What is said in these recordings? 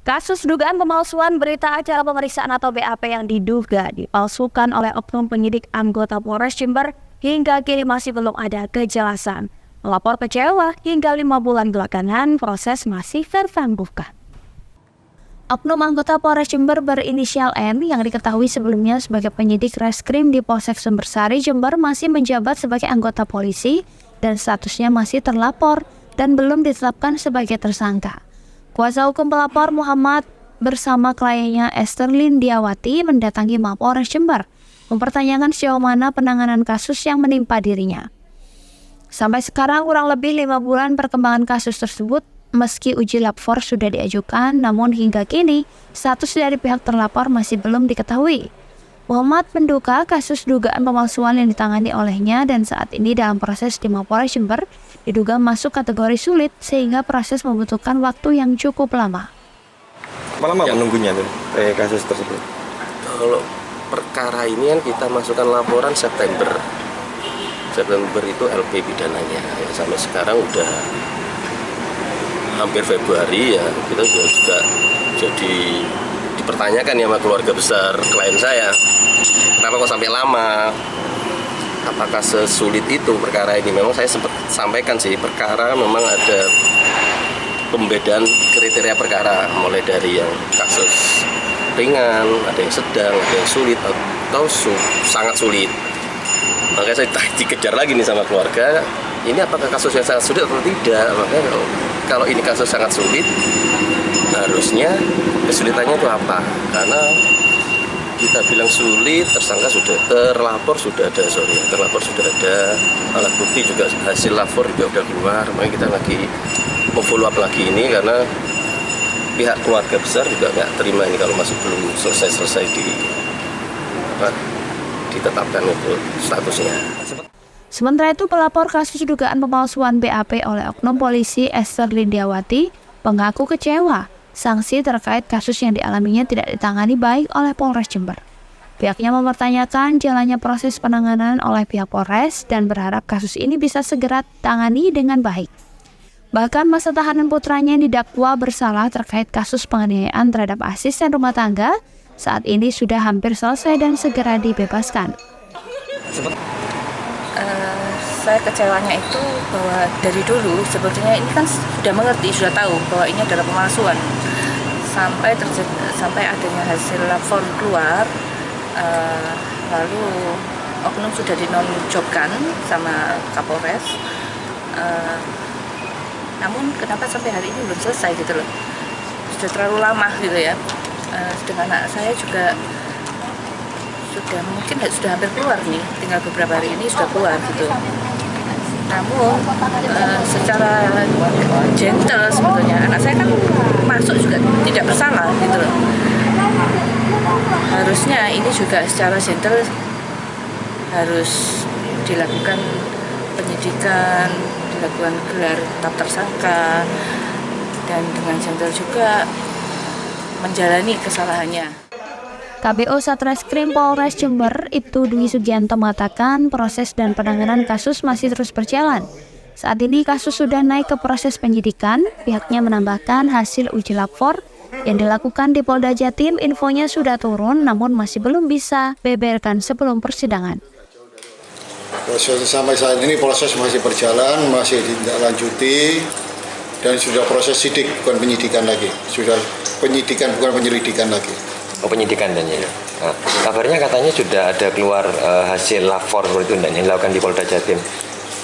Kasus dugaan pemalsuan berita acara pemeriksaan atau BAP yang diduga dipalsukan oleh oknum penyidik anggota Polres Jember hingga kini masih belum ada kejelasan. Melapor kecewa hingga 5 bulan belakangan proses masih tertangguhkan. Oknum anggota Polres Jember berinisial N yang diketahui sebelumnya sebagai penyidik reskrim di Polsek Sumbersari, Jember masih menjabat sebagai anggota polisi dan statusnya masih terlapor dan belum ditetapkan sebagai tersangka. Kuasa hukum pelapor Muhammad bersama kliennya Esther Lindiawati mendatangi Mapolres Jember mempertanyakan sejauh mana penanganan kasus yang menimpa dirinya. Sampai sekarang kurang lebih 5 bulan perkembangan kasus tersebut. Meski uji lapor sudah diajukan, namun hingga kini status dari pihak terlapor masih belum diketahui. Muhammad menduga kasus dugaan pemalsuan yang ditangani olehnya dan saat ini dalam proses di Mapolres Jember diduga masuk kategori sulit sehingga proses membutuhkan waktu yang cukup lama. Berapa lama menunggunya tuh kasus tersebut? Kalau perkara ini kan kita masukkan laporan September itu LP pidananya ya, sampai sekarang udah hampir Februari ya, kita juga jadi dipertanyakan ya sama keluarga besar klien saya, kenapa kok sampai lama, apakah sesulit itu perkara ini. Memang saya sempat sampaikan sih, perkara memang ada pembedaan kriteria perkara, mulai dari yang kasus ringan, ada yang sedang, ada yang sulit atau sangat sulit. Makanya saya dikejar lagi nih sama keluarga, ini apakah kasus yang sangat sulit atau tidak. Makanya kalau ini kasus sangat sulit, harusnya kesulitannya itu apa? Karena kita bilang sulit, tersangka sudah terlapor sudah ada, alat bukti juga, hasil lapor juga sudah keluar. Makanya kita lagi mau follow up lagi ini karena pihak keluarga besar juga nggak terima ini kalau masih belum selesai ditetapkan itu statusnya. Sementara itu, pelapor kasus dugaan pemalsuan BAP oleh oknum polisi Esther Lindiawati mengaku kecewa sanksi terkait kasus yang dialaminya tidak ditangani baik oleh Polres Jember. Pihaknya mempertanyakan jalannya proses penanganan oleh pihak Polres dan berharap kasus ini bisa segera ditangani dengan baik. Bahkan masa tahanan putranya yang didakwa bersalah terkait kasus penganiayaan terhadap asisten rumah tangga saat ini sudah hampir selesai dan segera dibebaskan. Saya kecewanya itu bahwa dari dulu sebetulnya ini kan sudah mengerti, sudah tahu bahwa ini adalah pemalsuan. Sampai adanya hasil lapor keluar, lalu oknum sudah dinonjobkan sama Kapolres. Namun kenapa sampai hari ini belum selesai gitu loh? Sudah terlalu lama gitu ya. Sedangkan anak saya juga sudah hampir keluar nih, tinggal beberapa hari ini sudah keluar gitu. Namun secara gentle sebetulnya anak saya kan masuk juga tidak bersalah gitu loh. Harusnya ini juga secara gentle harus dilakukan penyidikan, dilakukan gelar tetap tersangka, dan dengan gentle juga menjalani kesalahannya. KBO Satreskrim Polres Jember, Ibtu Dwi Sugianto mengatakan proses dan penanganan kasus masih terus berjalan. Saat ini kasus sudah naik ke proses penyidikan. Pihaknya menambahkan hasil uji lapor yang dilakukan di Polda Jatim infonya sudah turun namun masih belum bisa beberkan sebelum persidangan. Sampai saat ini proses masih berjalan, masih ditindaklanjuti dan sudah proses sidik, bukan penyidikan lagi. Sudah penyidikan, bukan penyelidikan lagi. Oh, penyidikan dan ya. Nah, kabarnya katanya sudah ada keluar hasil lapor seperti itu yang dilakukan di Polda Jatim.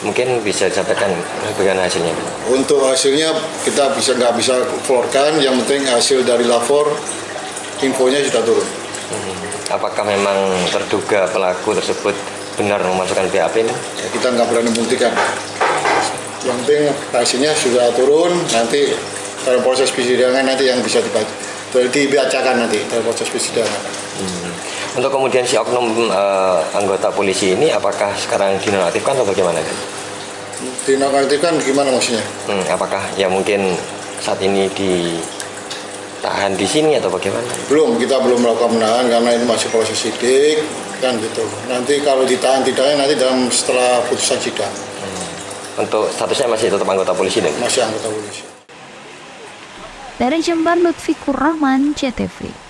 Mungkin bisa disampaikan bagaimana hasilnya? Untuk hasilnya kita nggak bisa keluarkan. Yang penting hasil dari lapor infonya sudah turun. Apakah memang terduga pelaku tersebut benar memasukkan BAP ini? Ya, kita nggak berani membuktikan. Yang penting hasilnya sudah turun. Nanti dalam proses persidangan nanti yang bisa dibacakan nanti dalam proses persidangan. Untuk kemudian si oknum anggota polisi ini apakah sekarang dinonaktifkan atau bagaimana? Dinonaktifkan gimana maksudnya? Apakah ya mungkin saat ini ditahan di sini atau bagaimana? Kita belum melakukan penahanan karena ini masih proses sidik kan gitu. Nanti kalau ditahan tidaknya nanti setelah putusan sidang. Untuk statusnya masih tetap anggota polisi dan? Masih anggota polisi. Dari Jember, Lutfi Kurrahman, CTV.